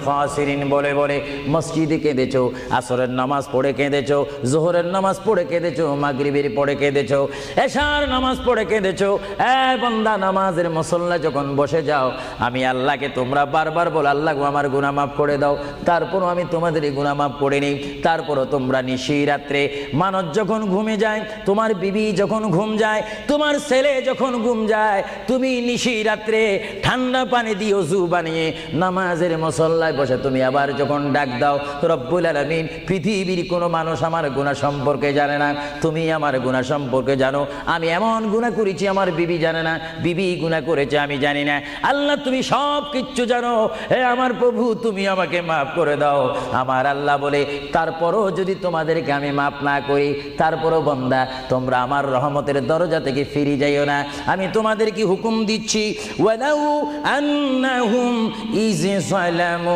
খাসিরিন বলে বলে মসজিদে কেঁদেছো, আসরের নামাজ পড়ে কেঁদেছো, জোহরের নামাজ পড়ে কেঁদেছো, মাগরিবের পড়ে কেঁদেছো, এশার নামাজ পড়ে কেঁদেছো। বান্দা, নামাজের মুসল্লা যখন বসে যাও, আমি আল্লাহকে তোমরা বারবার বল, আল্লাহ গো আমার গুনাহ মাফ করে দাও। তারপরও আমি তোমাদের গুনাহ মাফ করে নিই। তারপরও তোমরা নিশি রাত্রে, মানুষ যখন ঘুমে যায়, তোমার বিবি যখন ঘুম যায়, তোমার ছেলে যখন ঘুম যায়, তুমি নিশি রাত্রে ঠান্ডা পানি দিয়ে ওযু বানিয়ে নামাজের মুসল্লায় বসে তুমি আবার যখন ডাক দাও, রব্বুল আলামিন, পৃথিবীর কোনো মানুষ আমার গুনাহ সম্পর্কে জানে না, তুমি আমার গুনাহ সম্পর্কে জানো। আমি এমন গুনাহ করেছি আমার বিবি জানে না, বিবি গুনাহ করেছে আমি জানি না। আল্লাহ তুমি সব কিচ্ছু জানো। হে আমার প্রভু, তুমি আমাকে মাফ করে দাও। আমার আল্লাহ বলে, তারপরও যদি তোমাদেরকে আমি মাফ না করি, তারপরও বান্দা তোমরা আমার রহমতের দরজা থেকে ফিরে যাইও না। আমি তোমাদেরকে হুকুম দিচ্ছি, ওয়ালাউ আন্নাহুম ইয